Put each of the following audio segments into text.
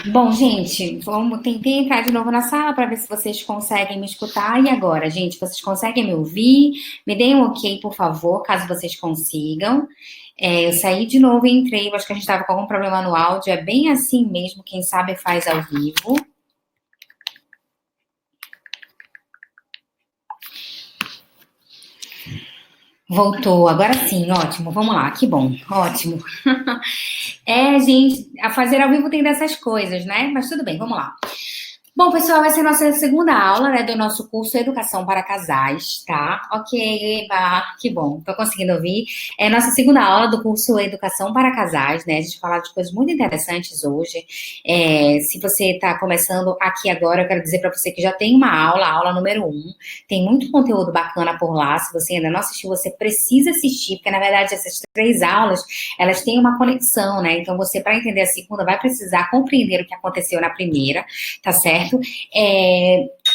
Bom, gente, tentei entrar de novo na sala para ver se vocês conseguem me escutar. E agora, gente, vocês conseguem me ouvir? Me deem um ok, por favor, caso vocês consigam. Eu saí de novo e entrei. Eu acho que a gente estava com algum problema no áudio. É bem assim mesmo. Quem sabe faz ao vivo. Voltou, agora sim, ótimo. Vamos lá, que bom, ótimo. Gente, a fazer ao vivo tem dessas coisas, né? Mas tudo bem, vamos lá. Bom, pessoal, essa é a nossa segunda aula, né, do nosso curso Educação para Casais, tá? Ok, Eba, que bom, tô conseguindo ouvir. É a nossa segunda aula do curso Educação para Casais, né? A gente vai falar de coisas muito interessantes hoje. Se você está começando aqui agora, eu quero dizer para você que já tem uma aula, a aula número 1. Tem muito conteúdo bacana por lá. Se você ainda não assistiu, você precisa assistir, porque na verdade essas 3 aulas, elas têm uma conexão, né? Então você, para entender a segunda, vai precisar compreender o que aconteceu na primeira, tá certo?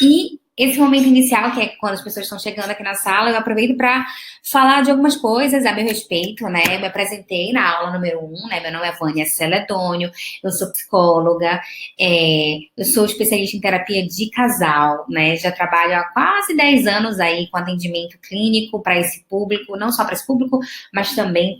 E esse momento inicial, que é quando as pessoas estão chegando aqui na sala, eu aproveito para falar de algumas coisas a meu respeito, né? Eu me apresentei na aula número 1, né? Meu nome é Vânia Celedônio, eu sou psicóloga, eu sou especialista em terapia de casal, né? Já trabalho há quase 10 anos aí com atendimento clínico para esse público, não só para esse público, mas também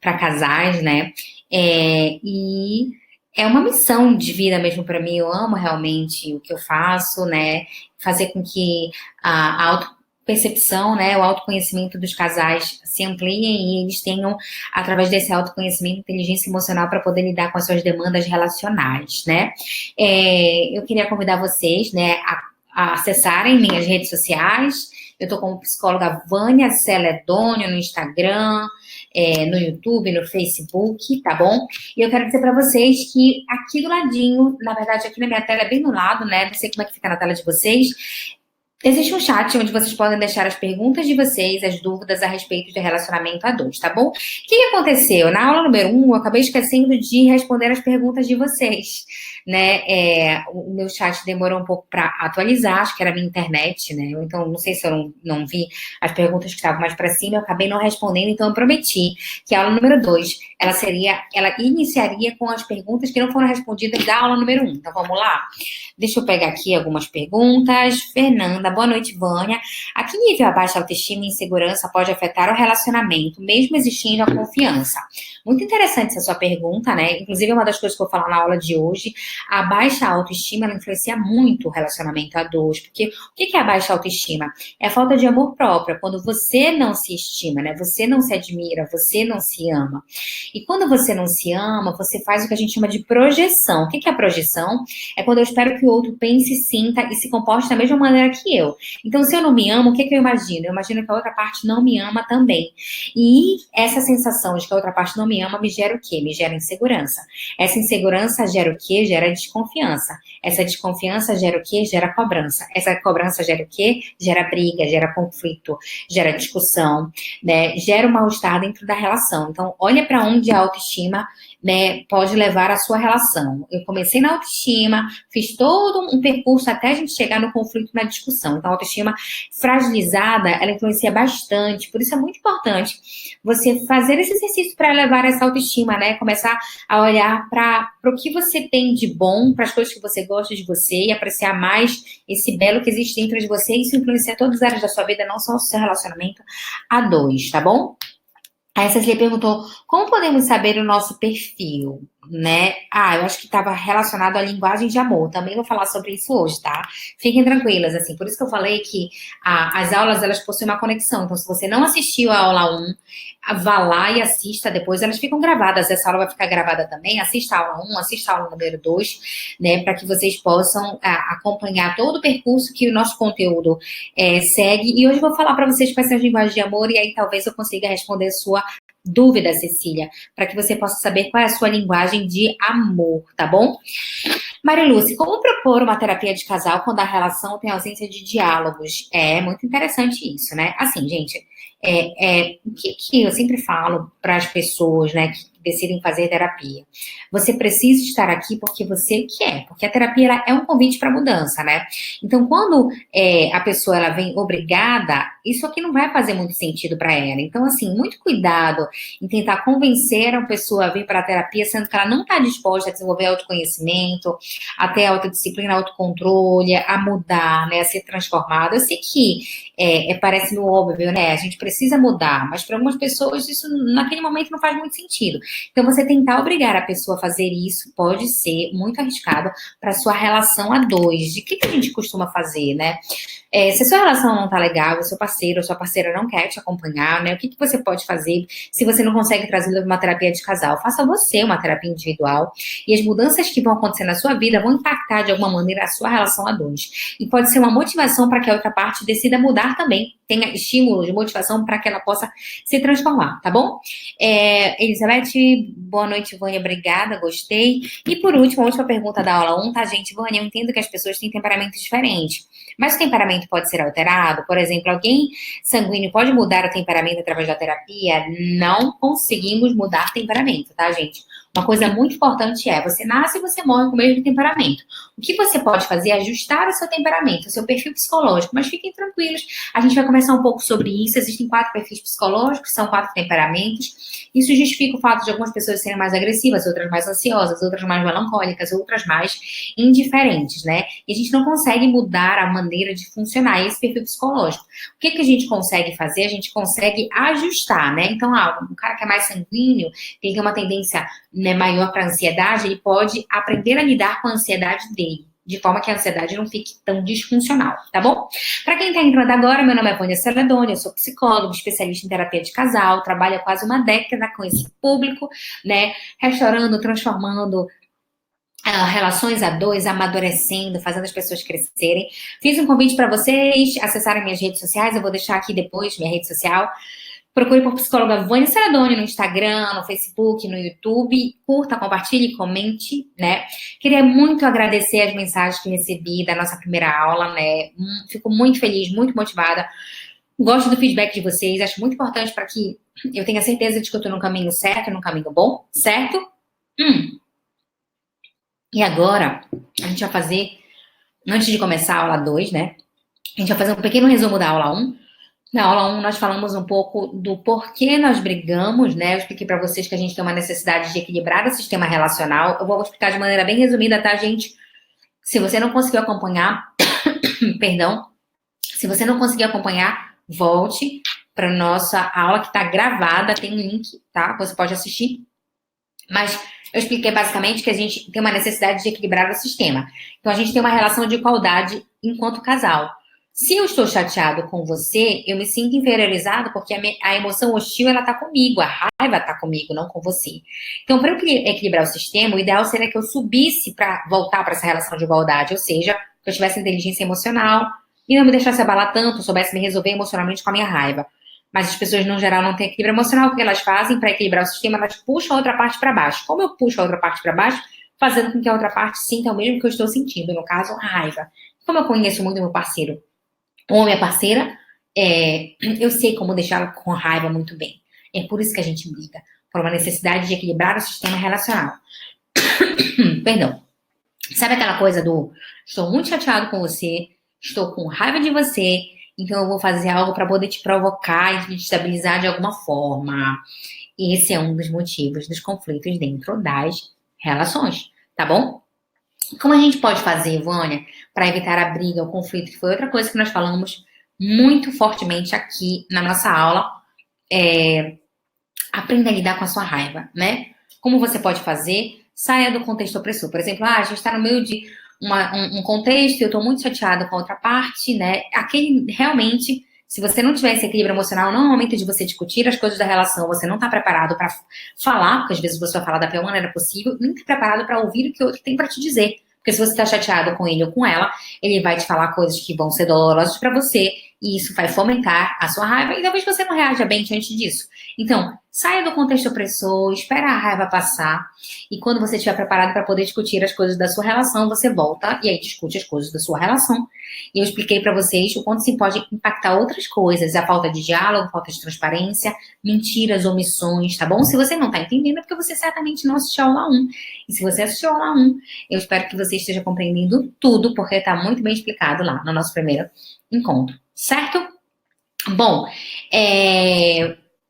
para casais, né? E é uma missão de vida mesmo para mim. Eu amo realmente o que eu faço, né? Fazer com que a autopercepção, né, o autoconhecimento dos casais se ampliem e eles tenham, através desse autoconhecimento, inteligência emocional para poder lidar com as suas demandas relacionais, né? Eu queria convidar vocês, né, a acessarem minhas redes sociais. Eu estou como psicóloga Vânia Celedônio no Instagram, no YouTube, no Facebook, tá bom? E eu quero dizer para vocês que aqui do ladinho, na verdade aqui na minha tela, é bem no lado, né? Não sei como é que fica na tela de vocês. Existe um chat onde vocês podem deixar as perguntas de vocês, as dúvidas a respeito de relacionamento a dois, tá bom? O que aconteceu? Na aula número 1, eu acabei esquecendo de responder as perguntas de vocês, né? O meu chat demorou um pouco para atualizar, acho que era a minha internet, né? Então, não sei se eu não vi as perguntas que estavam mais para cima, eu acabei não respondendo, então eu prometi que a aula número 2, ela iniciaria com as perguntas que não foram respondidas da aula número 1. Então, vamos lá? Deixa eu pegar aqui algumas perguntas. Fernanda, boa noite, Vânia. A que nível a baixa autoestima e insegurança pode afetar o relacionamento, mesmo existindo a confiança? Muito interessante essa sua pergunta, né? Inclusive, é uma das coisas que eu vou falar na aula de hoje. A baixa autoestima, ela influencia muito o relacionamento a dois. Porque o que é a baixa autoestima? É a falta de amor próprio. Quando você não se estima, né? Você não se admira, você não se ama. E quando você não se ama, você faz o que a gente chama de projeção. O que é a projeção? É quando eu espero que o outro pense, sinta e se comporte da mesma maneira que eu. Então, se eu não me amo, o que eu imagino? Eu imagino que a outra parte não me ama também. E essa sensação de que a outra parte não me ama me gera o quê? Me gera insegurança. Essa insegurança gera o quê? Gera desconfiança. Essa desconfiança gera o quê? Gera cobrança. Essa cobrança gera o quê? Gera briga, gera conflito, gera discussão, né? Gera um mal-estar dentro da relação. Então, olha para onde a autoestima, né, pode levar a sua relação. Eu comecei na autoestima, fiz todo um percurso até a gente chegar no conflito, na discussão. Então, a autoestima fragilizada, ela influencia bastante. Por isso é muito importante você fazer esse exercício para elevar essa autoestima, né? Começar a olhar para o que você tem de bom, para as coisas que você gosta de você e apreciar mais esse belo que existe dentro de você. Isso influencia todas as áreas da sua vida, não só o seu relacionamento a dois, tá bom? Aí a Cecília perguntou, como podemos saber o nosso perfil, né? Eu acho que estava relacionado à linguagem de amor. Também vou falar sobre isso hoje, tá? Fiquem tranquilas, assim. Por isso que eu falei que as aulas, elas possuem uma conexão. Então, se você não assistiu a aula 1, vá lá e assista depois. Elas ficam gravadas. Essa aula vai ficar gravada também. Assista a aula 1, assista a aula número 2, né? Para que vocês possam acompanhar todo o percurso que o nosso conteúdo segue. E hoje eu vou falar para vocês quais são as linguagens de amor e aí talvez eu consiga responder sua dúvida, Cecília, para que você possa saber qual é a sua linguagem de amor, tá bom? Marilúcia, como propor uma terapia de casal quando a relação tem ausência de diálogos? É muito interessante isso, né? Assim, gente, o que eu sempre falo para as pessoas, né, decidem fazer terapia. Você precisa estar aqui porque você quer, porque a terapia ela é um convite para mudança, né? Então, quando a pessoa ela vem obrigada, isso aqui não vai fazer muito sentido para ela. Então, assim, muito cuidado em tentar convencer a pessoa a vir para a terapia, sendo que ela não está disposta a desenvolver autoconhecimento, a ter autodisciplina, autocontrole, a mudar, né, a ser transformada. Eu sei que parece meio óbvio, né? A gente precisa mudar, mas para algumas pessoas isso naquele momento não faz muito sentido. Então, você tentar obrigar a pessoa a fazer isso pode ser muito arriscado para sua relação a dois. De que a gente costuma fazer, né? Se a sua relação não tá legal, o seu parceiro ou sua parceira não quer te acompanhar, né? O que você pode fazer se você não consegue trazer uma terapia de casal? Faça você uma terapia individual e as mudanças que vão acontecer na sua vida vão impactar de alguma maneira a sua relação a dois. E pode ser uma motivação para que a outra parte decida mudar também, tenha estímulo de motivação para que ela possa se transformar, tá bom? Elizabeth, boa noite, Vânia, obrigada, gostei. E por último, a última pergunta da aula 1, tá, gente? Vânia, eu entendo que as pessoas têm temperamentos diferentes, mas o temperamento pode ser alterado? Por exemplo, alguém sanguíneo pode mudar o temperamento através da terapia? Não conseguimos mudar temperamento, tá, gente? Uma coisa muito importante você nasce e você morre com o mesmo temperamento. O que você pode fazer é ajustar o seu temperamento, o seu perfil psicológico, mas fiquem tranquilos, a gente vai conversar um pouco sobre isso. Existem 4 perfis psicológicos, são 4 temperamentos. Isso justifica o fato de algumas pessoas serem mais agressivas, outras mais ansiosas, outras mais melancólicas, outras mais indiferentes, né? E a gente não consegue mudar a maneira de funcionar esse perfil psicológico. O que a gente consegue fazer? A gente consegue ajustar, né? Então, um cara que é mais sanguíneo, que tem uma tendência, né, maior para ansiedade, ele pode aprender a lidar com a ansiedade dele, de forma que a ansiedade não fique tão disfuncional, tá bom? Para quem está entrando agora, meu nome é Vânia Celedoni, eu sou psicóloga, especialista em terapia de casal, trabalho há quase uma década com esse público, né, restaurando, transformando relações a dois, amadurecendo, fazendo as pessoas crescerem. Fiz um convite para vocês acessarem minhas redes sociais, eu vou deixar aqui depois minha rede social. Procure por psicóloga Vânia Celedoni no Instagram, no Facebook, no YouTube. Curta, compartilhe, comente, né? Queria muito agradecer as mensagens que recebi da nossa primeira aula, né? Fico muito feliz, muito motivada. Gosto do feedback de vocês. Acho muito importante para que eu tenha certeza de que eu estou no caminho certo, no caminho bom, certo? E agora, a gente vai fazer, antes de começar a aula 2, né? A gente vai fazer um pequeno resumo da aula 1. Na aula 1, nós falamos um pouco do porquê nós brigamos, né? Eu expliquei para vocês que a gente tem uma necessidade de equilibrar o sistema relacional. Eu vou explicar de maneira bem resumida, tá, gente? Se você não conseguiu acompanhar, perdão, se você não conseguiu acompanhar, volte para nossa aula que está gravada, tem um link, tá? Você pode assistir. Mas eu expliquei basicamente que a gente tem uma necessidade de equilibrar o sistema. Então, a gente tem uma relação de igualdade enquanto casal. Se eu estou chateado com você, eu me sinto inferiorizado porque a emoção hostil, ela tá comigo, a raiva tá comigo, não com você. Então, para eu equilibrar o sistema, o ideal seria que eu subisse para voltar para essa relação de igualdade, ou seja, que eu tivesse inteligência emocional e não me deixasse abalar tanto, soubesse me resolver emocionalmente com a minha raiva. Mas as pessoas, no geral, não têm equilíbrio emocional. O que elas fazem para equilibrar o sistema? Elas puxam a outra parte para baixo. Como eu puxo a outra parte para baixo? Fazendo com que a outra parte sinta o mesmo que eu estou sentindo, no caso, a raiva. Como eu conheço muito meu parceiro ou minha parceira, eu sei como deixá-la com raiva muito bem. É por isso que a gente briga, por uma necessidade de equilibrar o sistema relacional. Perdão. Sabe aquela coisa do estou muito chateado com você, estou com raiva de você, então eu vou fazer algo para poder te provocar e te destabilizar de alguma forma. Esse é um dos motivos dos conflitos dentro das relações, tá bom? Como a gente pode fazer, Vânia, para evitar a briga, o conflito, que foi outra coisa que nós falamos muito fortemente aqui na nossa aula, aprenda a lidar com a sua raiva, né? Como você pode fazer? Saia do contexto opressor. Por exemplo, a gente está no meio de um contexto e eu estou muito chateada com a outra parte, né? Aquele, realmente, se você não tiver esse equilíbrio emocional, não é o momento de você discutir as coisas da relação, você não está preparado para falar, porque às vezes você vai falar da pior maneira possível, nem está preparado para ouvir o que o outro tem para te dizer. Porque se você está chateado com ele ou com ela, ele vai te falar coisas que vão ser dolorosas para você, e isso vai fomentar a sua raiva, e talvez você não reaja bem diante disso. Então, Saia do contexto opressor, espera a raiva passar, e quando você estiver preparado para poder discutir as coisas da sua relação, você volta e aí discute as coisas da sua relação. E eu expliquei para vocês o quanto isso pode impactar outras coisas, a falta de diálogo, a falta de transparência, mentiras, omissões, tá bom? Se você não tá entendendo, é porque você certamente não assistiu a aula 1. E se você assistiu a aula 1, eu espero que você esteja compreendendo tudo, porque tá muito bem explicado lá no nosso primeiro encontro, certo? Bom,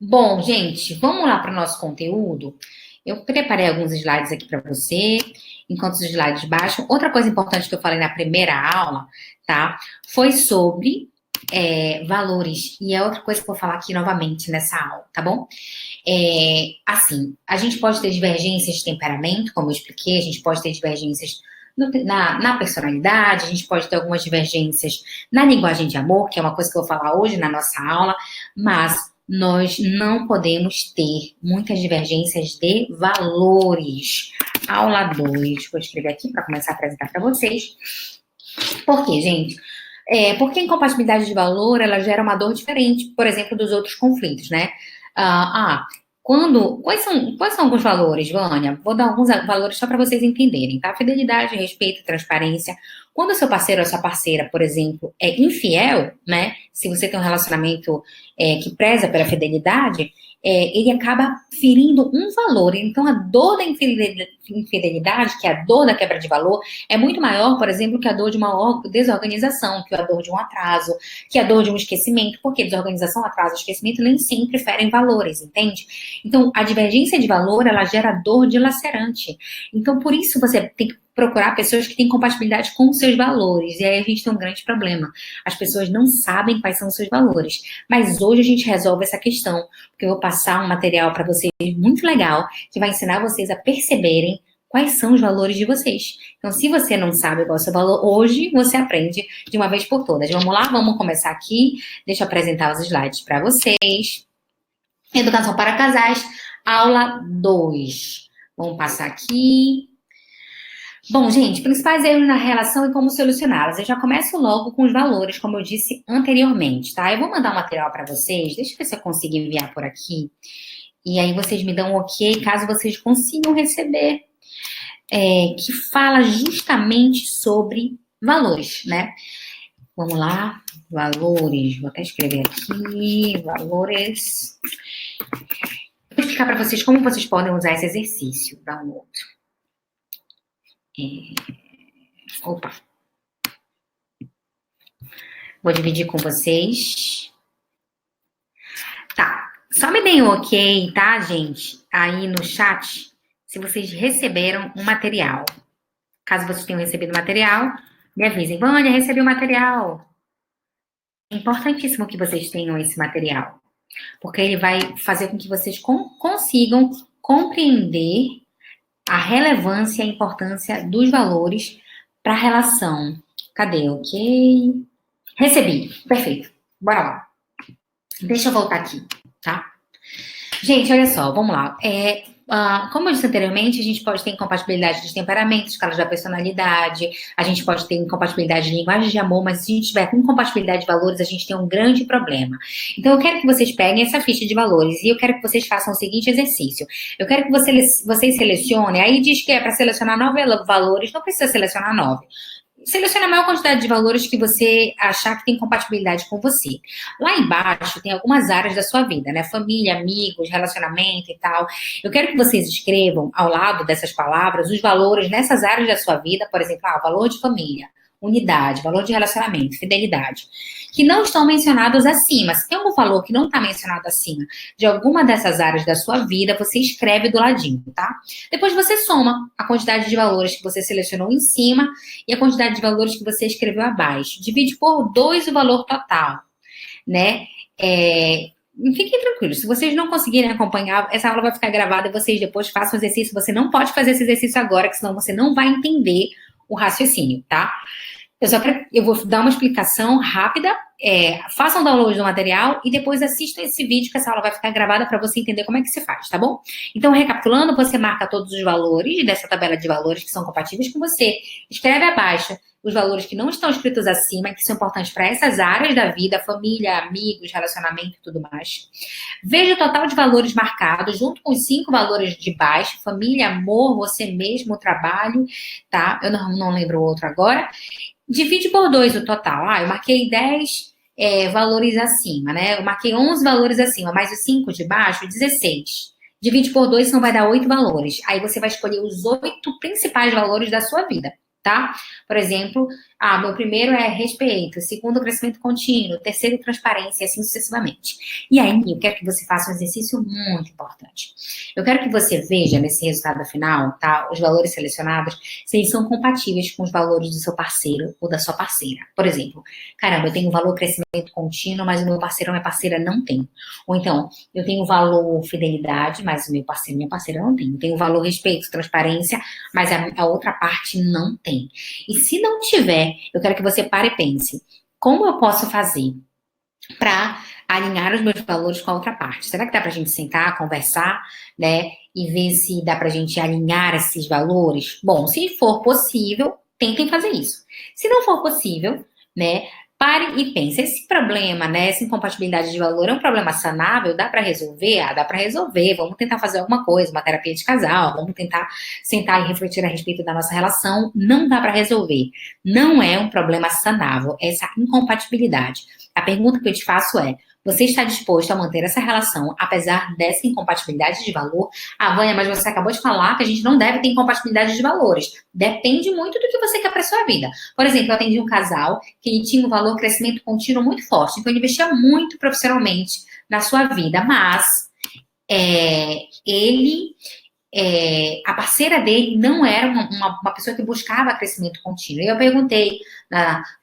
Bom, gente, vamos lá para o nosso conteúdo. Eu preparei alguns slides aqui para você, enquanto os slides baixam. Outra coisa importante que eu falei na primeira aula, tá? Foi sobre valores. E é outra coisa que eu vou falar aqui novamente nessa aula, tá bom? Assim, a gente pode ter divergências de temperamento, como eu expliquei, a gente pode ter divergências na personalidade, a gente pode ter algumas divergências na linguagem de amor, que é uma coisa que eu vou falar hoje na nossa aula, mas nós não podemos ter muitas divergências de valores. Aula 2, vou escrever aqui para começar a apresentar para vocês. Por quê, gente? Porque a incompatibilidade de valor, ela gera uma dor diferente, por exemplo, dos outros conflitos, né? Quais são alguns valores, Vânia? Vou dar alguns valores só para vocês entenderem, tá? Fidelidade, respeito, transparência. Quando o seu parceiro ou a sua parceira, por exemplo, é infiel, né? Se você tem um relacionamento que preza pela fidelidade, ele acaba ferindo um valor. Então, a dor da infidelidade, que é a dor da quebra de valor, é muito maior, por exemplo, que a dor de uma desorganização, que a dor de um atraso, que a dor de um esquecimento, porque desorganização, atraso e esquecimento nem sempre ferem valores, entende? Então, a divergência de valor, ela gera dor dilacerante. Então, por isso, você tem que procurar pessoas que têm compatibilidade com os seus valores. E aí a gente tem um grande problema. As pessoas não sabem quais são os seus valores. Mas hoje a gente resolve essa questão, porque eu vou passar um material para vocês muito legal, que vai ensinar vocês a perceberem quais são os valores de vocês. Então, se você não sabe qual é o seu valor, hoje você aprende de uma vez por todas. Vamos lá? Vamos começar aqui. Deixa eu apresentar os slides para vocês. Educação para casais, aula 2. Vamos passar aqui. Bom, gente, principais erros na relação e como solucioná-los. Eu já começo logo com os valores, como eu disse anteriormente, tá? Eu vou mandar um material para vocês, deixa eu ver se eu consigo enviar por aqui. E aí vocês me dão um ok, caso vocês consigam receber, que fala justamente sobre valores, né? Vamos lá, valores, vou até escrever aqui, valores. Vou explicar para vocês como vocês podem usar esse exercício, download. Opa. Vou dividir com vocês. Tá. Só me deem um ok, tá, gente? Aí no chat, se vocês receberam um material. Caso vocês tenham recebido material, me avisem. Vânia, recebi o material. É importantíssimo que vocês tenham esse material. Porque ele vai fazer com que vocês consigam compreender a relevância e a importância dos valores para a relação. Cadê? Ok. Recebi. Perfeito. Bora lá. Deixa eu voltar aqui, tá? Gente, olha só, vamos lá. Como eu disse anteriormente, a gente pode ter incompatibilidade de temperamento, escalas da personalidade, a gente pode ter incompatibilidade de linguagem de amor, mas se a gente tiver com incompatibilidade de valores, a gente tem um grande problema. Então, eu quero que vocês peguem essa ficha de valores e eu quero que vocês façam o seguinte exercício. Eu quero que vocês selecionem, aí diz que é para selecionar 9 valores, não precisa selecionar 9. Selecione a maior quantidade de valores que você achar que tem compatibilidade com você. Lá embaixo tem algumas áreas da sua vida, né? Família, amigos, relacionamento e tal. Eu quero que vocês escrevam ao lado dessas palavras os valores nessas áreas da sua vida, por exemplo, valor de família, unidade, valor de relacionamento, fidelidade, que não estão mencionados acima. Se tem algum valor que não está mencionado acima de alguma dessas áreas da sua vida, você escreve do ladinho, tá? Depois você soma a quantidade de valores que você selecionou em cima e a quantidade de valores que você escreveu abaixo. Divide por 2 o valor total, né? Fiquem tranquilos, se vocês não conseguirem acompanhar, essa aula vai ficar gravada e vocês depois façam o exercício. Você não pode fazer esse exercício agora, que senão você não vai entender o raciocínio, tá? Eu vou dar uma explicação rápida, façam download do material e depois assistam esse vídeo, que essa aula vai ficar gravada para você entender como é que se faz, tá bom? Então, recapitulando, você marca todos os valores dessa tabela de valores que são compatíveis com você, escreve abaixo os valores que não estão escritos acima, que são importantes para essas áreas da vida, família, amigos, relacionamento e tudo mais. Veja o total de valores marcados, junto com os 5 valores de baixo, família, amor, você mesmo, trabalho, tá? Eu não lembro o outro agora. Divide por 2 o total. Eu marquei 10 valores acima, né? Eu marquei 11 valores acima, mais os 5 de baixo, 16. Divide por 2, então vai dar 8 valores. Aí você vai escolher os 8 principais valores da sua vida, tá? Por exemplo, meu primeiro é respeito, segundo, crescimento contínuo, terceiro, transparência, e assim sucessivamente. E aí, eu quero que você faça um exercício muito importante. Eu quero que você veja nesse resultado final, tá? Os valores selecionados, se eles são compatíveis com os valores do seu parceiro ou da sua parceira. Por exemplo, caramba, eu tenho um valor crescimento contínuo, mas o meu parceiro ou minha parceira não tem. Ou então, eu tenho o valor fidelidade, mas o meu parceiro ou minha parceira não tem. Eu tenho o valor respeito, transparência, mas a outra parte não tem. E se não tiver, eu quero que você pare e pense, como eu posso fazer para alinhar os meus valores com a outra parte? Será que dá para a gente sentar, conversar, né, e ver se dá para a gente alinhar esses valores? Bom, se for possível, tentem fazer isso. Se não for possível, né, pare e pense, esse problema, né, essa incompatibilidade de valor é um problema sanável? Dá para resolver? Dá para resolver. Vamos tentar fazer alguma coisa, uma terapia de casal, vamos tentar sentar e refletir a respeito da nossa relação. Não dá para resolver. Não é um problema sanável, essa incompatibilidade. A pergunta que eu te faço é, você está disposto a manter essa relação, apesar dessa incompatibilidade de valor? Vânia, mas você acabou de falar que a gente não deve ter incompatibilidade de valores. Depende muito do que você quer para sua vida. Por exemplo, eu atendi um casal que ele tinha um valor crescimento contínuo muito forte, então ele investia muito profissionalmente na sua vida, mas a parceira dele não era uma pessoa que buscava crescimento contínuo. E eu perguntei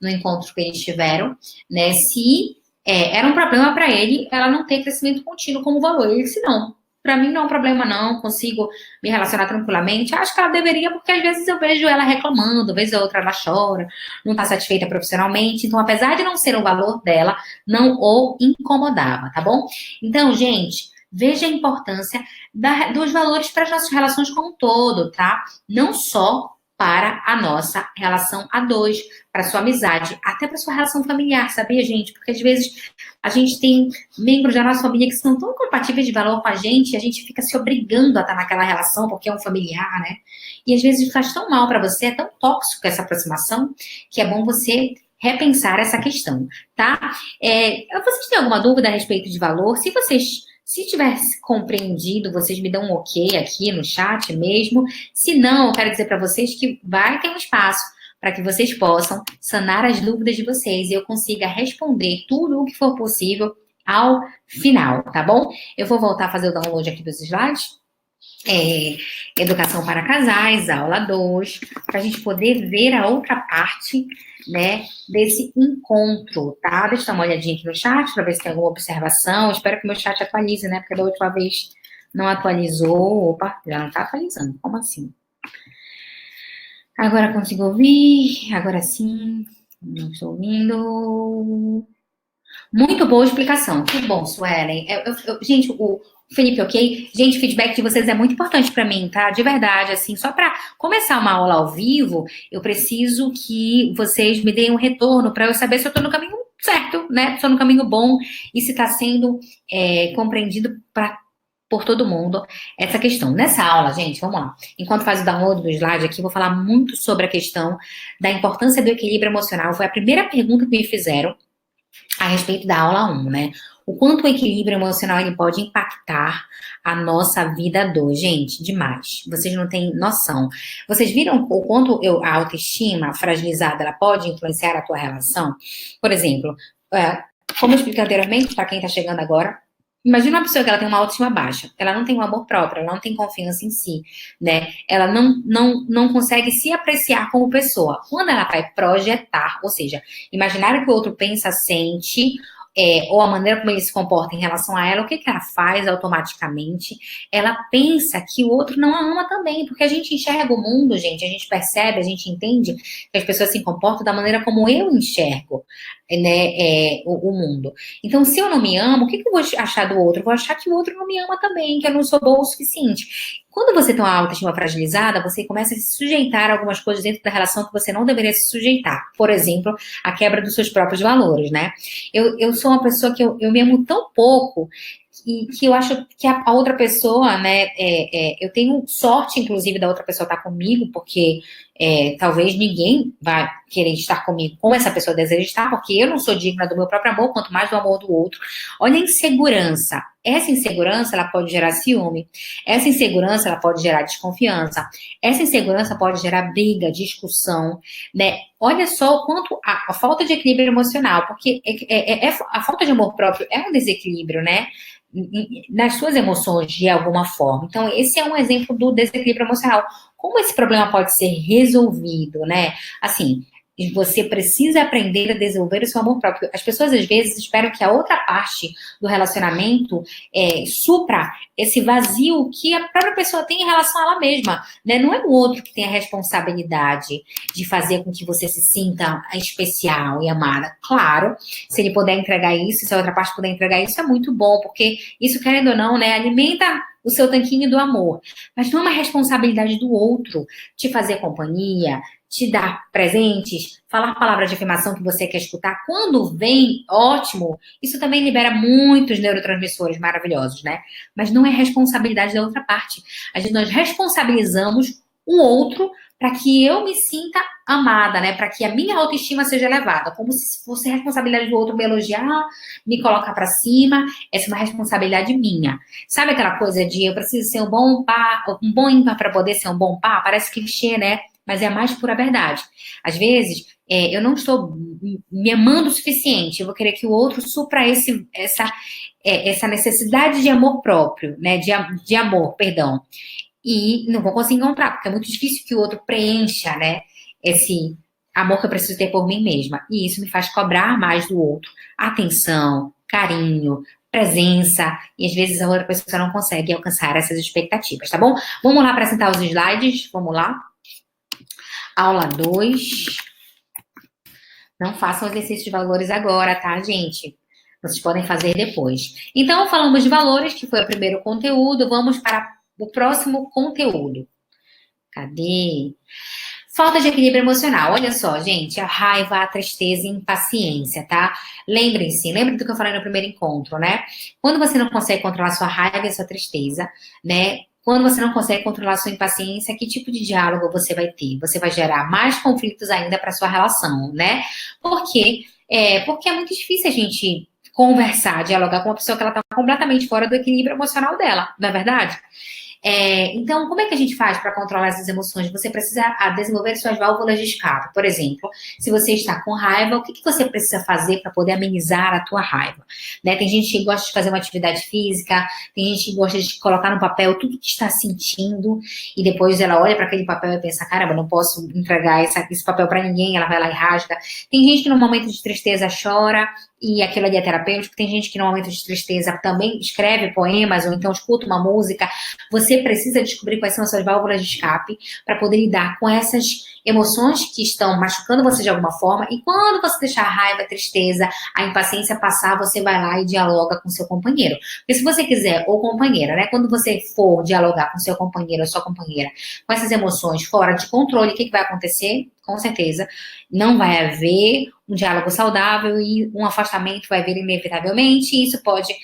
no encontro que eles tiveram, né, se era um problema para ele ela não ter crescimento contínuo como valor. Ele disse, não, para mim não é um problema não, consigo me relacionar tranquilamente. Acho que ela deveria, porque às vezes eu vejo ela reclamando, vez ou outra ela chora, não está satisfeita profissionalmente. Então, apesar de não ser o valor dela, não o incomodava, tá bom? Então, gente, veja a importância dos valores para as nossas relações como um todo, tá? Não só para a nossa relação a dois, para sua amizade, até para sua relação familiar, sabia, gente? Porque às vezes a gente tem membros da nossa família que são tão compatíveis de valor com a gente fica se obrigando a estar naquela relação porque é um familiar, né? E às vezes faz tão mal para você, é tão tóxico essa aproximação, que é bom você repensar essa questão, tá? Vocês têm alguma dúvida a respeito de valor? Se tiver compreendido, vocês me dão um ok aqui no chat mesmo. Se não, eu quero dizer para vocês que vai ter um espaço para que vocês possam sanar as dúvidas de vocês e eu consiga responder tudo o que for possível ao final, tá bom? Eu vou voltar a fazer o download aqui dos slides. Educação para casais, aula 2, para a gente poder ver a outra parte, né, desse encontro, tá? Deixa eu dar uma olhadinha aqui no chat, para ver se tem alguma observação. Espero que o meu chat atualize, né, porque da última vez não atualizou. Opa, já não está atualizando, como assim? Agora consigo ouvir, agora sim, não estou ouvindo. Muito boa explicação, que bom, Suelen. Gente, o Felipe, ok? Gente, o feedback de vocês é muito importante para mim, tá? De verdade, assim, só para começar uma aula ao vivo, eu preciso que vocês me deem um retorno para eu saber se eu estou no caminho certo, né? Se estou no caminho bom e se está sendo compreendido por todo mundo essa questão. Nessa aula, gente, vamos lá. Enquanto faz o download do slide aqui, vou falar muito sobre a questão da importância do equilíbrio emocional. Foi a primeira pergunta que me fizeram a respeito da aula 1, né? O quanto o equilíbrio emocional ele pode impactar a nossa vida a dois. Gente, demais. Vocês não têm noção. Vocês viram o quanto a autoestima fragilizada ela pode influenciar a tua relação? Por exemplo, como eu expliquei anteriormente, para quem está chegando agora, imagina uma pessoa que ela tem uma autoestima baixa, ela não tem um amor próprio, ela não tem confiança em si, né? Ela não consegue se apreciar como pessoa. Quando ela vai projetar, ou seja, imaginar o que o outro pensa, sente, ou a maneira como ele se comporta em relação a ela, o que ela faz automaticamente? Ela pensa que o outro não a ama também, porque a gente enxerga o mundo, gente, a gente percebe, a gente entende que as pessoas se comportam da maneira como eu enxergo. né, o mundo. Então, se eu não me amo, o que eu vou achar do outro? Eu vou achar que o outro não me ama também, que eu não sou boa o suficiente. Quando você tem uma autoestima fragilizada, você começa a se sujeitar a algumas coisas dentro da relação que você não deveria se sujeitar. Por exemplo, a quebra dos seus próprios valores, né? Eu sou uma pessoa que eu me amo tão pouco que eu acho que a outra pessoa, né, eu tenho sorte, inclusive, da outra pessoa estar comigo, porque talvez ninguém vai querer estar comigo como essa pessoa deseja estar, porque eu não sou digna do meu próprio amor, quanto mais do amor do outro. Olha a insegurança. Essa insegurança, ela pode gerar ciúme. Essa insegurança, ela pode gerar desconfiança. Essa insegurança pode gerar briga, discussão, né? Olha só o quanto a falta de equilíbrio emocional, porque a falta de amor próprio é um desequilíbrio, né? Nas suas emoções de alguma forma. Então, esse é um exemplo do desequilíbrio emocional. Como esse problema pode ser resolvido, né? Assim, você precisa aprender a desenvolver o seu amor próprio. As pessoas, às vezes, esperam que a outra parte do relacionamento supra esse vazio que a própria pessoa tem em relação a ela mesma, né? Não é o outro que tem a responsabilidade de fazer com que você se sinta especial e amada. Claro, se ele puder entregar isso, se a outra parte puder entregar isso, é muito bom, porque isso, querendo ou não, né, alimenta o seu tanquinho do amor. Mas não é uma responsabilidade do outro te fazer companhia, te dar presentes, falar palavras de afirmação que você quer escutar. Quando vem, ótimo, isso também libera muitos neurotransmissores maravilhosos, né? Mas não é responsabilidade da outra parte. Nós responsabilizamos o outro para que eu me sinta amada, né? Para que a minha autoestima seja elevada, como se fosse responsabilidade do outro me elogiar, me colocar para cima. Essa é uma responsabilidade minha. Sabe aquela coisa de eu preciso ser um bom par, um bom ímpar para poder ser um bom par? Parece clichê, né? Mas é a mais pura verdade. Às vezes, eu não estou me amando o suficiente, eu vou querer que o outro supra essa necessidade de amor próprio, né? De amor, perdão. E não vou conseguir encontrar, porque é muito difícil que o outro preencha, né? Esse amor que eu preciso ter por mim mesma. E isso me faz cobrar mais do outro. Atenção, carinho, presença. E às vezes a outra pessoa não consegue alcançar essas expectativas, tá bom? Vamos lá apresentar os slides? Vamos lá? Aula 2. Não façam exercício de valores agora, tá, gente? Vocês podem fazer depois. Então, falamos de valores, que foi o primeiro conteúdo. Vamos para o próximo conteúdo. Cadê? Falta de equilíbrio emocional. Olha só, gente, a raiva, a tristeza e a impaciência, tá? Lembrem-se, lembrem do que eu falei no primeiro encontro, né? Quando você não consegue controlar sua raiva e sua tristeza, né? Quando você não consegue controlar sua impaciência, que tipo de diálogo você vai ter? Você vai gerar mais conflitos ainda para sua relação, né? Por quê? Porque é muito difícil a gente conversar, dialogar com uma pessoa que ela está completamente fora do equilíbrio emocional dela, não é verdade? Então, como é que a gente faz para controlar essas emoções? Você precisa desenvolver suas válvulas de escape. Por exemplo, se você está com raiva, o que você precisa fazer para poder amenizar a tua raiva? Né? Tem gente que gosta de fazer uma atividade física, tem gente que gosta de colocar no papel tudo que está sentindo, e depois ela olha para aquele papel e pensa, caramba, não posso entregar esse papel para ninguém, ela vai lá e rasga. Tem gente que no momento de tristeza chora, e aquilo ali é terapêutico. Tem gente que no momento de tristeza também escreve poemas, ou então escuta uma música. Você precisa descobrir quais são as suas válvulas de escape para poder lidar com essas emoções que estão machucando você de alguma forma, e quando você deixar a raiva, a tristeza, a impaciência passar, você vai lá e dialoga com seu companheiro. Porque se você quiser, ou companheira, né? Quando você for dialogar com seu companheiro ou sua companheira com essas emoções fora de controle, o que vai acontecer? Com certeza, não vai haver um diálogo saudável e um afastamento vai vir inevitavelmente, e isso pode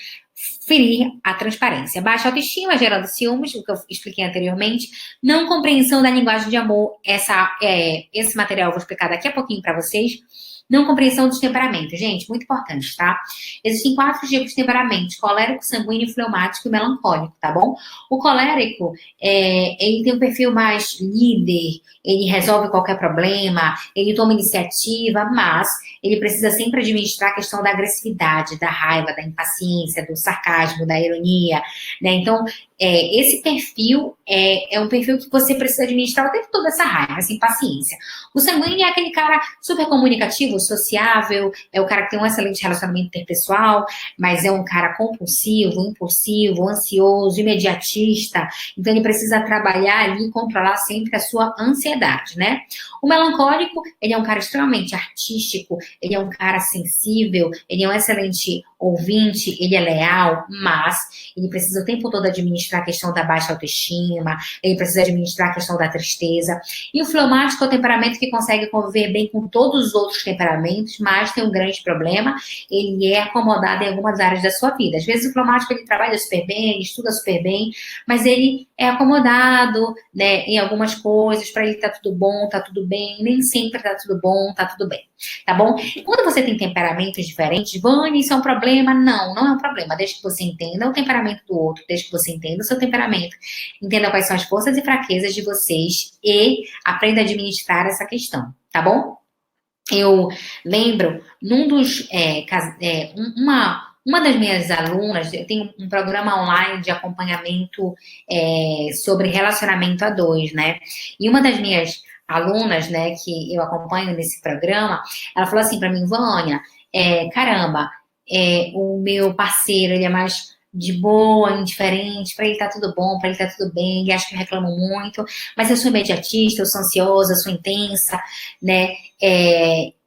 ferir a transparência. Baixa autoestima, gerando ciúmes, o que eu expliquei anteriormente. Não compreensão da linguagem de amor. Esse material eu vou explicar daqui a pouquinho para vocês. Não compreensão dos temperamentos. Gente, muito importante, tá? Existem 4 tipos de temperamentos: colérico, sanguíneo, fleumático e melancólico, tá bom? O colérico, ele tem um perfil mais líder, ele resolve qualquer problema, ele toma iniciativa, mas ele precisa sempre administrar a questão da agressividade, da raiva, da impaciência, do sarcasmo, da ironia, né? Então, esse perfil é um perfil que você precisa administrar o tempo todo, essa raiva, essa impaciência. O sanguíneo é aquele cara super comunicativo, extrovertido, sociável, é o cara que tem um excelente relacionamento interpessoal, mas é um cara compulsivo, impulsivo, ansioso, imediatista, então ele precisa trabalhar ali e controlar sempre a sua ansiedade, né? O melancólico, ele é um cara extremamente artístico, ele é um cara sensível, ele é um excelente ouvinte, ele é leal, mas ele precisa o tempo todo administrar a questão da baixa autoestima, ele precisa administrar a questão da tristeza. E o fleumático é o temperamento que consegue conviver bem com todos os outros temperamentos, mas tem um grande problema, ele é acomodado em algumas áreas da sua vida. Às vezes o fleumático ele trabalha super bem, ele estuda super bem, mas ele é acomodado, né, em algumas coisas, para ele tá tudo bom, tá tudo bem, nem sempre tá tudo bom, tá tudo bem, tá bom? E quando você tem temperamentos diferentes, Vânia, isso é um problema? Não, não é um problema, desde que você entenda o temperamento do outro, desde que você entenda o seu temperamento, entenda quais são as forças e fraquezas de vocês e aprenda a administrar essa questão, tá bom? Eu lembro, num dos, uma das minhas alunas, eu tenho um programa online de acompanhamento sobre relacionamento a dois, né? E uma das minhas alunas, né, que eu acompanho nesse programa, ela falou assim para mim, Vânia, caramba, o meu parceiro, ele é mais de boa, indiferente, para ele tá tudo bom, para ele tá tudo bem, ele acha que eu reclamo muito, mas eu sou imediatista, eu sou ansiosa, eu sou intensa, né?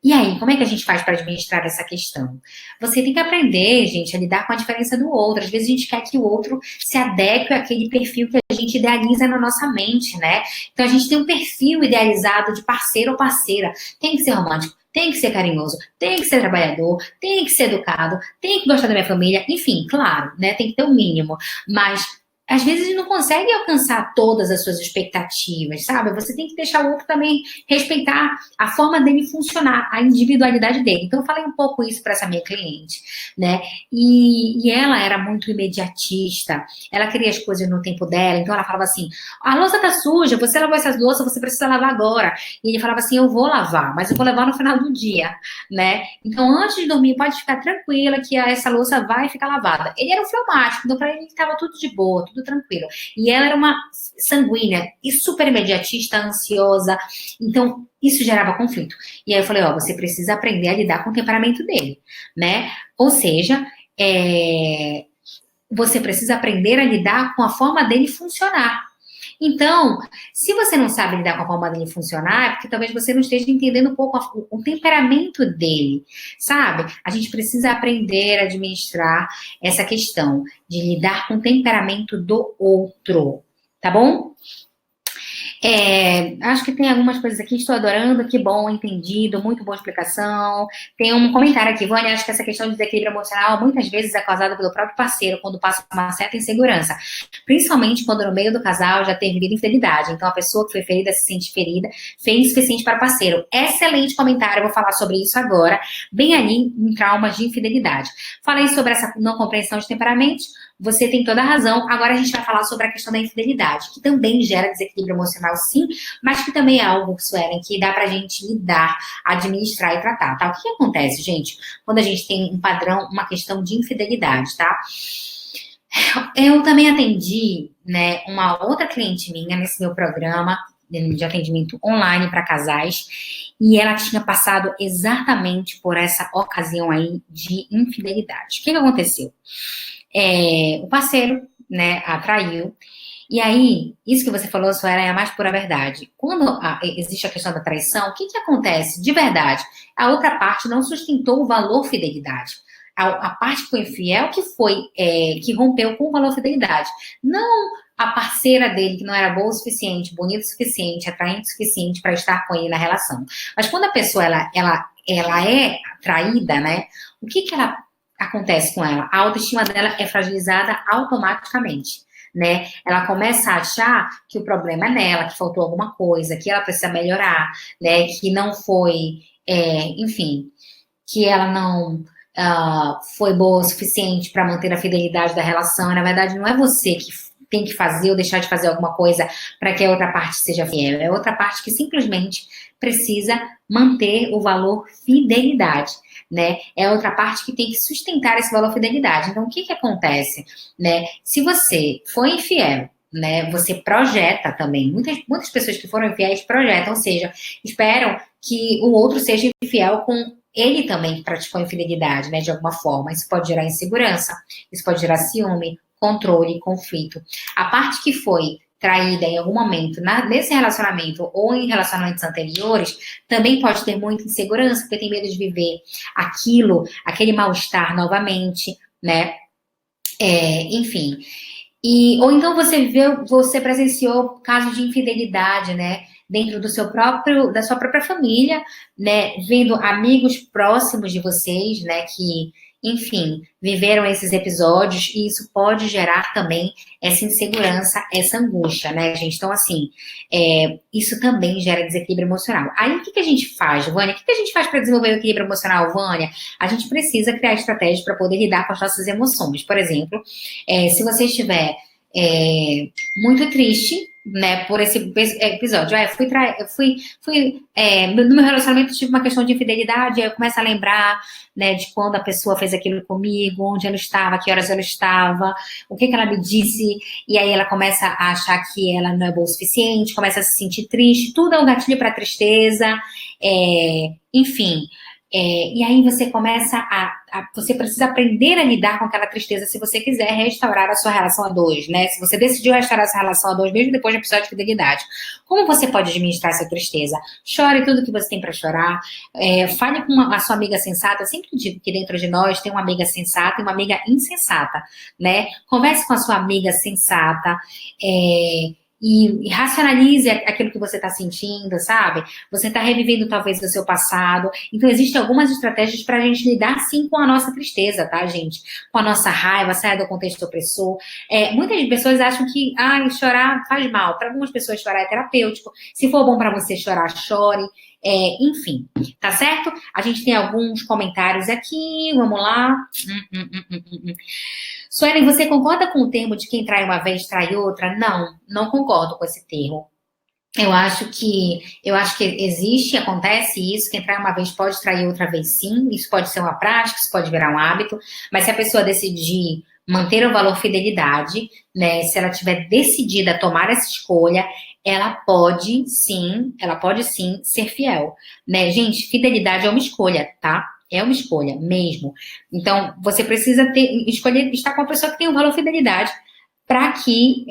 E aí, como é que a gente faz para administrar essa questão? Você tem que aprender, gente, a lidar com a diferença do outro. Às vezes a gente quer que o outro se adeque àquele perfil que a gente idealiza na nossa mente, né? Então a gente tem um perfil idealizado de parceiro ou parceira. Tem que ser romântico, tem que ser carinhoso, tem que ser trabalhador, tem que ser educado, tem que gostar da minha família, enfim, claro, né? Tem que ter o mínimo. Mas às vezes a gente não consegue alcançar todas as suas expectativas, sabe? Você tem que deixar o outro também respeitar a forma dele funcionar, a individualidade dele. Então eu falei um pouco isso para essa minha cliente, né? E ela era muito imediatista, ela queria as coisas no tempo dela, então ela falava assim, a louça tá suja, você lavou essas louças, você precisa lavar agora. E ele falava assim, eu vou lavar, mas eu vou lavar no final do dia, né? Então antes de dormir, pode ficar tranquila que essa louça vai ficar lavada. Ele era um fleumático, então para ele estava tudo de boa, tudo tranquilo. E ela era uma sanguínea e super imediatista, ansiosa. Então, isso gerava conflito. E aí eu falei, ó, você precisa aprender a lidar com o temperamento dele, né? Ou seja, você precisa aprender a lidar com a forma dele funcionar. Então, se você não sabe lidar com a forma dele funcionar, é porque talvez você não esteja entendendo um pouco o temperamento dele, sabe? A gente precisa aprender a administrar essa questão de lidar com o temperamento do outro, tá bom? Acho que tem algumas coisas aqui, estou adorando, que bom, entendido, muito boa explicação. Tem um comentário aqui, Vânia, acho que essa questão de desequilíbrio emocional muitas vezes é causada pelo próprio parceiro, quando passa uma certa insegurança. Principalmente quando no meio do casal já teve vida infidelidade. Então a pessoa que foi ferida se sente ferida, fez o suficiente para o parceiro. Excelente comentário, eu vou falar sobre isso agora, bem ali em traumas de infidelidade. Falei sobre essa não compreensão de temperamentos, você tem toda a razão. Agora a gente vai falar sobre a questão da infidelidade, que também gera desequilíbrio emocional, sim, mas que também é algo, Suelen, que dá pra gente lidar, administrar e tratar, tá? O que acontece, gente, quando a gente tem um padrão, uma questão de infidelidade, tá? Eu também atendi, né, uma outra cliente minha nesse meu programa de atendimento online para casais, e ela tinha passado exatamente por essa ocasião aí de infidelidade. O que aconteceu? O parceiro, né, atraiu. E aí, isso que você falou, Suela, é a mais pura verdade. Quando existe a questão da traição, o que acontece? De verdade, a outra parte não sustentou o valor fidelidade. A parte que foi infiel que rompeu com o valor fidelidade. Não a parceira dele, que não era boa o suficiente, bonita o suficiente, atraente o suficiente para estar com ele na relação. Mas quando a pessoa ela é traída, né? O que ela acontece com ela? A autoestima dela é fragilizada automaticamente, né? Ela começa a achar que o problema é nela, que faltou alguma coisa, que ela precisa melhorar, né? Que não foi, enfim, que ela não foi boa o suficiente para manter a fidelidade da relação. E, na verdade, não é você que tem que fazer ou deixar de fazer alguma coisa para que a outra parte seja fiel. É outra parte que simplesmente precisa manter o valor fidelidade, né? É outra parte que tem que sustentar esse valor fidelidade. Então, o que acontece, né? Se você foi infiel né? Você projeta também. Muitas pessoas que foram infiéis projetam, ou seja, esperam que o outro seja infiel com ele também que praticou infidelidade, né? De alguma forma. Isso pode gerar insegurança, isso pode gerar ciúme, controle, conflito. A parte que foi traída em algum momento nesse relacionamento ou em relacionamentos anteriores, também pode ter muita insegurança, porque tem medo de viver aquilo, aquele mal-estar novamente, né? Enfim. Ou então você presenciou casos de infidelidade, né? Dentro da sua própria família, né? Vendo amigos próximos de vocês, né? Que, enfim, viveram esses episódios, e isso pode gerar também essa insegurança, essa angústia, né, gente? Então, assim, isso também gera desequilíbrio emocional. Aí, o que a gente faz, Vânia? O que a gente faz para desenvolver o equilíbrio emocional, Vânia? A gente precisa criar estratégias para poder lidar com as nossas emoções. Por exemplo, se você estiver muito triste, né, por esse episódio. No meu relacionamento tive uma questão de infidelidade, aí eu começo a lembrar, né, de quando a pessoa fez aquilo comigo, onde ela estava, que horas ela estava, o que ela me disse, e aí ela começa a achar que ela não é boa o suficiente, começa a se sentir triste, tudo é um gatilho para tristeza, enfim. E aí você começa você precisa aprender a lidar com aquela tristeza se você quiser restaurar a sua relação a dois, né? Se você decidiu restaurar essa relação a dois, mesmo depois de um episódio de fidelidade. Como você pode administrar essa tristeza? Chore tudo que você tem para chorar. Fale com a sua amiga sensata. Eu sempre digo que dentro de nós tem uma amiga sensata e uma amiga insensata, né? Converse com a sua amiga sensata, e racionalize aquilo que você está sentindo, sabe? Você está revivendo talvez o seu passado. Então, existem algumas estratégias para a gente lidar, sim, com a nossa tristeza, tá, gente? Com a nossa raiva, saia do contexto opressor. Muitas pessoas acham que chorar faz mal. Para algumas pessoas, chorar é terapêutico. Se for bom para você chorar, chore. Enfim, tá certo? A gente tem alguns comentários aqui, vamos lá. Suelen, você concorda com o termo de quem trai uma vez, trai outra? Não concordo com esse termo. Eu acho que existe, acontece isso, quem trai uma vez pode trair outra vez sim, isso pode ser uma prática, isso pode virar um hábito, mas se a pessoa decidir manter o valor fidelidade, né, se ela tiver decidida a tomar essa escolha, ela pode sim ser fiel, né? Gente, fidelidade é uma escolha, tá? É uma escolha mesmo. Então, você precisa escolher estar com uma pessoa que tem um valor fidelidade para que,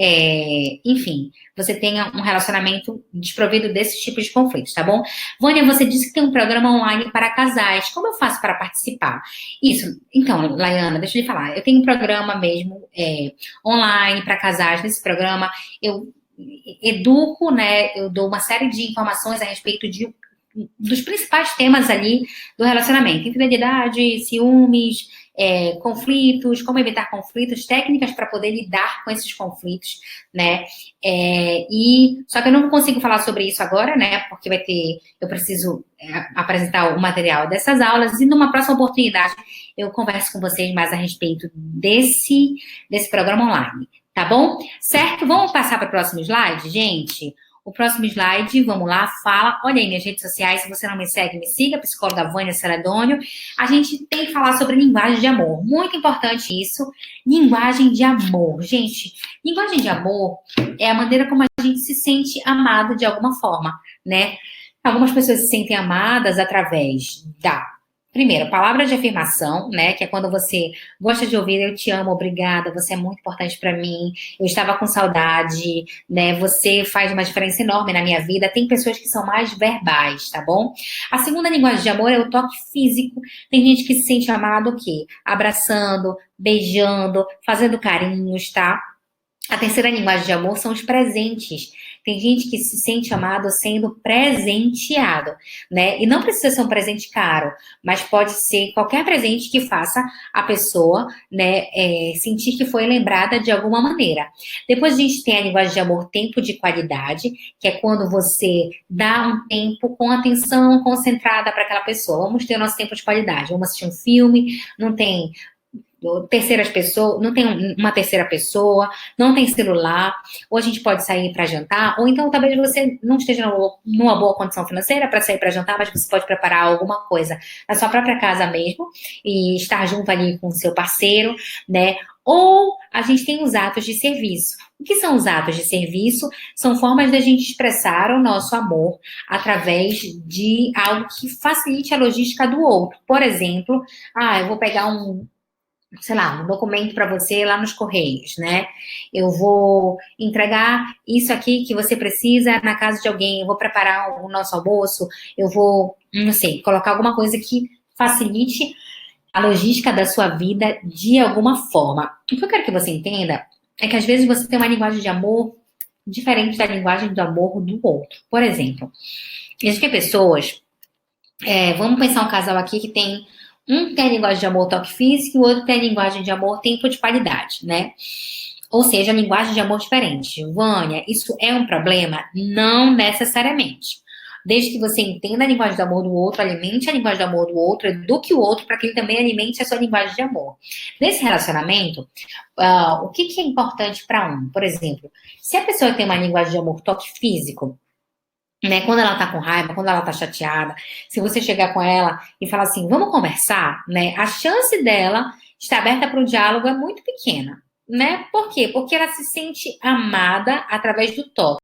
enfim, você tenha um relacionamento desprovido desses tipos de conflitos, tá bom? Vânia, você disse que tem um programa online para casais. Como eu faço para participar? Isso. Então, Laiana, deixa eu lhe falar. Eu tenho um programa mesmo online para casais. Nesse programa, eu educo, né? Eu dou uma série de informações a respeito dos principais temas ali do relacionamento. Infidelidade, ciúmes, conflitos, como evitar conflitos, técnicas para poder lidar com esses conflitos, né? Só que eu não consigo falar sobre isso agora, né? Porque eu preciso apresentar o material dessas aulas, e numa próxima oportunidade eu converso com vocês mais a respeito desse programa online, tá bom? Certo? Vamos passar para o próximo slide, gente? O próximo slide, vamos lá, fala. Olha aí minhas redes sociais, se você não me segue, me siga, psicóloga Vânia Celadônio. A gente tem que falar sobre linguagem de amor. Muito importante isso, linguagem de amor. Gente, linguagem de amor é a maneira como a gente se sente amado de alguma forma, né? Algumas pessoas se sentem amadas através primeiro, palavra de afirmação, né? Que é quando você gosta de ouvir, eu te amo, obrigada, você é muito importante para mim, eu estava com saudade, né? Você faz uma diferença enorme na minha vida. Tem pessoas que são mais verbais, tá bom? A segunda linguagem de amor é o toque físico. Tem gente que se sente amado o quê? Abraçando, beijando, fazendo carinhos, tá? A terceira linguagem de amor são os presentes. Tem gente que se sente amado sendo presenteado, né? E não precisa ser um presente caro, mas pode ser qualquer presente que faça a pessoa, né, sentir que foi lembrada de alguma maneira. Depois a gente tem a linguagem de amor tempo de qualidade, que é quando você dá um tempo com atenção concentrada para aquela pessoa. Vamos ter o nosso tempo de qualidade. Vamos assistir um filme, não tem terceiras pessoas, não tem uma terceira pessoa, não tem celular, ou a gente pode sair para jantar, ou então talvez você não esteja numa boa condição financeira para sair para jantar, mas você pode preparar alguma coisa na sua própria casa mesmo, e estar junto ali com o seu parceiro, né? Ou a gente tem os atos de serviço. O que são os atos de serviço? São formas da gente expressar o nosso amor através de algo que facilite a logística do outro. Por exemplo, eu vou pegar um documento para você lá nos Correios, né? Eu vou entregar isso aqui que você precisa na casa de alguém, eu vou preparar o nosso almoço, eu vou, não sei, colocar alguma coisa que facilite a logística da sua vida de alguma forma. O que eu quero que você entenda é que às vezes você tem uma linguagem de amor diferente da linguagem do amor do outro. Por exemplo, existem pessoas, vamos pensar um casal aqui que tem um tem a linguagem de amor toque físico e o outro tem a linguagem de amor tempo de qualidade, né? Ou seja, linguagem de amor diferente. Vânia, isso é um problema? Não necessariamente. Desde que você entenda a linguagem do amor do outro, alimente a linguagem do amor do outro, eduque o outro para que ele também alimente a sua linguagem de amor. Nesse relacionamento, o que é importante para um? Por exemplo, se a pessoa tem uma linguagem de amor toque físico, né, quando ela tá com raiva, quando ela tá chateada, se você chegar com ela e falar assim, vamos conversar, né, a chance dela estar aberta para o diálogo é muito pequena, né? Por quê? Porque ela se sente amada através do toque.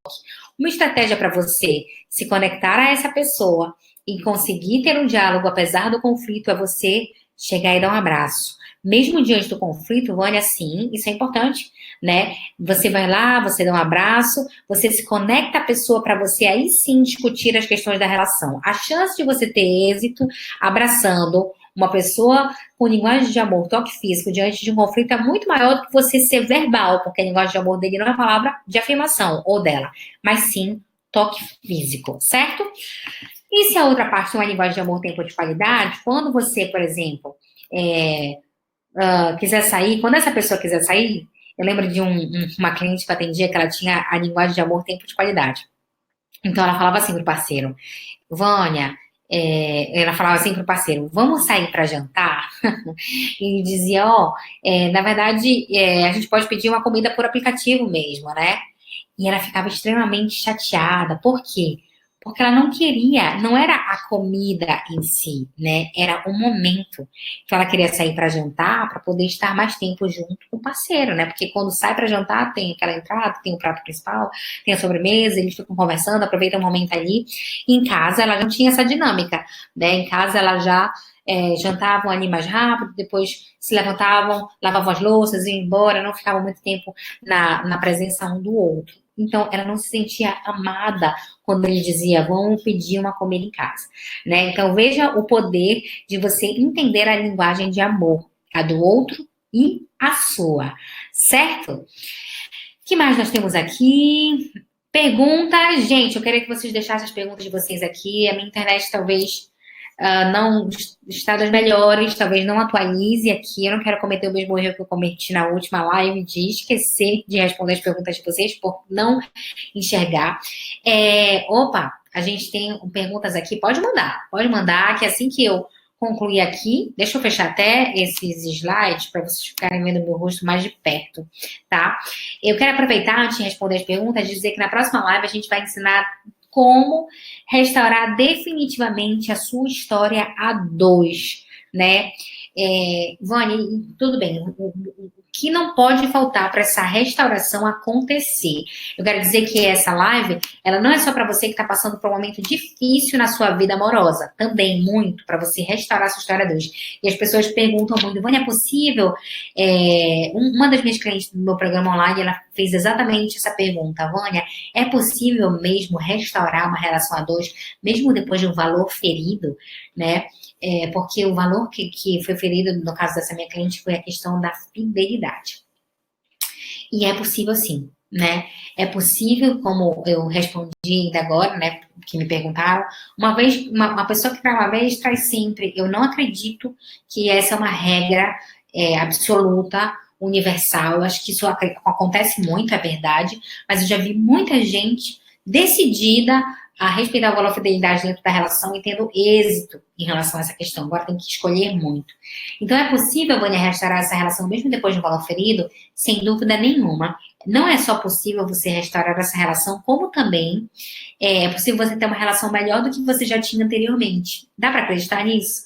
Uma estratégia para você se conectar a essa pessoa e conseguir ter um diálogo apesar do conflito é você chegar e dar um abraço. Mesmo diante do conflito, Vânia, sim, isso é importante, né? Você vai lá, você dá um abraço, você se conecta à pessoa para você aí sim discutir as questões da relação. A chance de você ter êxito abraçando uma pessoa com linguagem de amor, toque físico, diante de um conflito é muito maior do que você ser verbal, porque a linguagem de amor dele não é palavra de afirmação, ou dela, mas sim toque físico, certo? E se a outra parte tem uma linguagem de amor tempo de qualidade, quando você, por exemplo, quiser sair, quando essa pessoa quiser sair, eu lembro de uma cliente que eu atendia que ela tinha a linguagem de amor tempo de qualidade. Então ela falava assim pro parceiro, Vânia, ela falava assim pro parceiro, vamos sair para jantar? E ele dizia, na verdade, a gente pode pedir uma comida por aplicativo mesmo, né? E ela ficava extremamente chateada. Por quê? Porque ela não queria, não era a comida em si, né? Era o momento que ela queria sair para jantar para poder estar mais tempo junto com o parceiro, né? Porque quando sai para jantar tem aquela entrada, tem o prato principal, tem a sobremesa, eles ficam conversando, aproveitam o momento ali. E em casa ela não tinha essa dinâmica, né? Em casa ela já jantavam ali mais rápido, depois se levantavam, lavavam as louças, iam embora, não ficavam muito tempo na presença um do outro. Então, ela não se sentia amada quando ele dizia, vamos pedir uma comida em casa, né? Então, veja o poder de você entender a linguagem de amor, a do outro e a sua, certo? O que mais nós temos aqui? Perguntas. Gente, eu queria que vocês deixassem as perguntas de vocês aqui. A minha internet talvez não está das melhores, talvez não atualize aqui. Eu não quero cometer o mesmo erro que eu cometi na última live de esquecer de responder as perguntas de vocês por não enxergar. A gente tem perguntas aqui, pode mandar, que assim que eu concluir aqui, deixa eu fechar até esses slides para vocês ficarem vendo meu rosto mais de perto, tá? Eu quero aproveitar, antes de responder as perguntas, dizer que na próxima live a gente vai ensinar como restaurar definitivamente a sua história a dois, né? Vânia, tudo bem, o que não pode faltar para essa restauração acontecer? Eu quero dizer que essa live, ela não é só para você que está passando por um momento difícil na sua vida amorosa, também muito para você restaurar a sua história a dois. E as pessoas perguntam muito, Vânia, é possível? Uma das minhas clientes do meu programa online, ela fez exatamente essa pergunta, Vânia, é possível mesmo restaurar uma relação a dois, mesmo depois de um valor ferido, né? Porque o valor que foi ferido, no caso dessa minha cliente, foi a questão da fidelidade. E é possível sim, né? É possível, como eu respondi ainda agora, né? Que me perguntaram, uma pessoa que trai uma vez, trai sempre. Eu não acredito que essa é uma regra absoluta, universal. Eu acho que isso acontece muito, é verdade, mas eu já vi muita gente decidida a respeitar o valor da fidelidade dentro da relação e tendo êxito em relação a essa questão. Agora tem que escolher muito. Então é possível, Vânia, restaurar essa relação mesmo depois de um valor ferido? Sem dúvida nenhuma. Não é só possível você restaurar essa relação, como também é possível você ter uma relação melhor do que você já tinha anteriormente. Dá para acreditar nisso?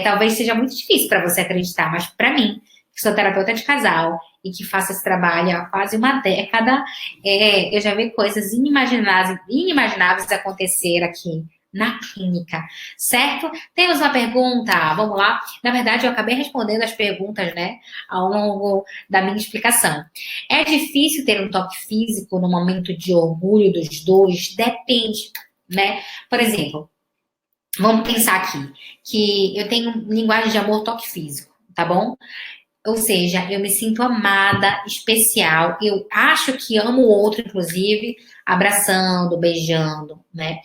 Talvez seja muito difícil para você acreditar, mas para mim, que sou terapeuta de casal e que faço esse trabalho há quase uma década, eu já vi coisas inimagináveis acontecer aqui na clínica, certo? Temos uma pergunta, vamos lá. Na verdade, eu acabei respondendo as perguntas, né, ao longo da minha explicação. É difícil ter um toque físico no momento de orgulho dos dois? Depende, né? Por exemplo, vamos pensar aqui, que eu tenho linguagem de amor, toque físico, tá bom? Ou seja, eu me sinto amada, especial, eu acho que amo o outro, inclusive, abraçando, beijando, né?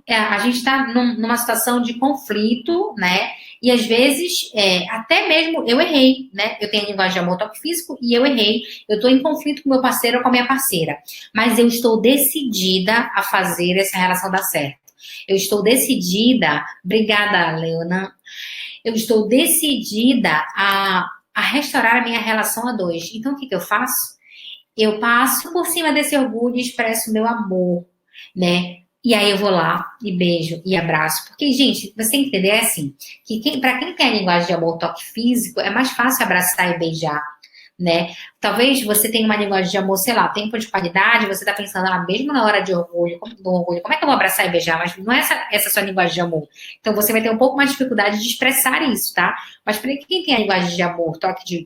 A gente está numa situação de conflito, né? E às vezes, até mesmo eu errei, né? Eu tenho a linguagem de amor, toque físico e eu errei. Eu estou em conflito com meu parceiro ou com a minha parceira. Mas eu estou decidida a fazer essa relação dar certo. Eu estou decidida, obrigada, Leona. Eu estou decidida a restaurar a minha relação a dois. Então, o que eu faço? Eu passo por cima desse orgulho e expresso meu amor, né? E aí eu vou lá e beijo e abraço. Porque, gente, você tem que entender assim, que para quem tem a linguagem de amor, toque físico, é mais fácil abraçar e beijar, né? Talvez você tenha uma linguagem de amor, sei lá, tempo de qualidade, você tá pensando, mesmo na hora de orgulho, como é que eu vou abraçar e beijar? Mas não é essa sua linguagem de amor. Então você vai ter um pouco mais de dificuldade de expressar isso, tá? Mas para quem tem a linguagem de amor, toque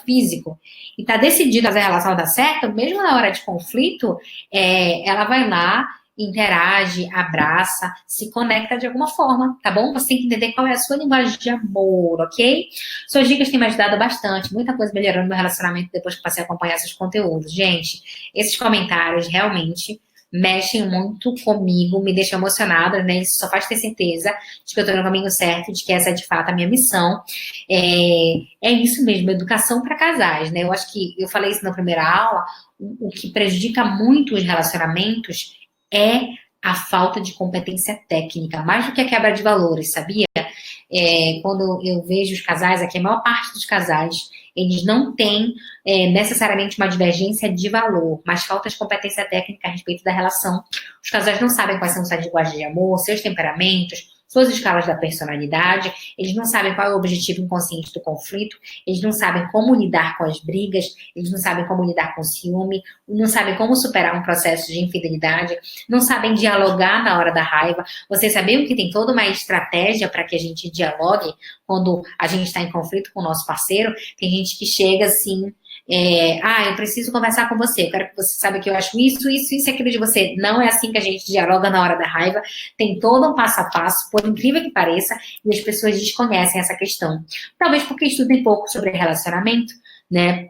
físico, e tá decidido a fazer a relação dar certo, mesmo na hora de conflito, ela vai lá, interage, abraça, se conecta de alguma forma, tá bom? Você tem que entender qual é a sua linguagem de amor, ok? Suas dicas têm me ajudado bastante, muita coisa melhorando meu relacionamento depois que passei a acompanhar esses conteúdos. Gente, esses comentários realmente mexem muito comigo, me deixam emocionada, né? Isso só faz ter certeza de que eu tô no caminho certo, de que essa é de fato a minha missão. É isso mesmo, educação para casais, né? Eu acho que eu falei isso na primeira aula, o que prejudica muito os relacionamentos é a falta de competência técnica, mais do que a quebra de valores, sabia? Quando eu vejo os casais, aqui a maior parte dos casais, eles não têm necessariamente uma divergência de valor, mas falta de competência técnica a respeito da relação. Os casais não sabem quais são suas linguagens de amor, seus temperamentos, suas escalas da personalidade, eles não sabem qual é o objetivo inconsciente do conflito, eles não sabem como lidar com as brigas, eles não sabem como lidar com o ciúme, não sabem como superar um processo de infidelidade, não sabem dialogar na hora da raiva. Vocês sabiam que tem toda uma estratégia para que a gente dialogue quando a gente está em conflito com o nosso parceiro? Tem gente que chega assim, eu preciso conversar com você, eu quero que você saiba que eu acho isso e aquilo de você. Não é assim que a gente dialoga na hora da raiva, tem todo um passo a passo, por incrível que pareça, e as pessoas desconhecem essa questão. Talvez porque estudem pouco sobre relacionamento, né?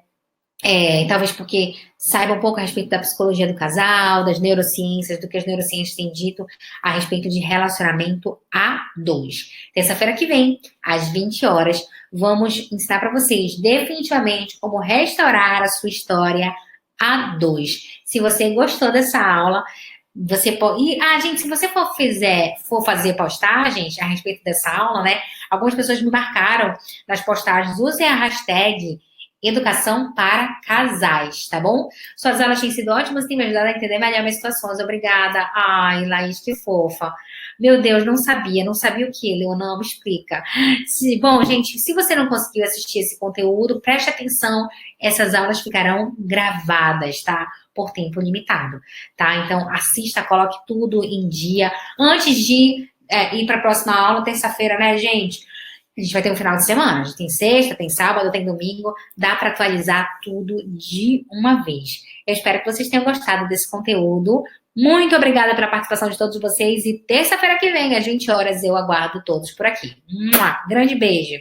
Talvez porque saiba um pouco a respeito da psicologia do casal, das neurociências, do que as neurociências têm dito a respeito de relacionamento a dois. Terça-feira que vem, às 20 horas, vamos ensinar para vocês definitivamente como restaurar a sua história a dois. Se você gostou dessa aula, você pode. Gente, se você for fazer postagens a respeito dessa aula, né? Algumas pessoas me marcaram nas postagens, usem a hashtag Educação para Casais, tá bom? Suas aulas têm sido ótimas, têm me ajudado a entender melhor minhas situações. Obrigada. Ai, Laís, que fofa. Meu Deus, não sabia o que, Leonor, me explica. Bom, gente, se você não conseguiu assistir esse conteúdo, preste atenção, essas aulas ficarão gravadas, tá? Por tempo limitado, tá? Então, assista, coloque tudo em dia. Antes de ir para a próxima aula, terça-feira, né, gente? A gente vai ter um final de semana, a gente tem sexta, tem sábado, tem domingo, dá para atualizar tudo de uma vez. Eu espero que vocês tenham gostado desse conteúdo. Muito obrigada pela participação de todos vocês e terça-feira que vem, às 20 horas, eu aguardo todos por aqui. Grande beijo!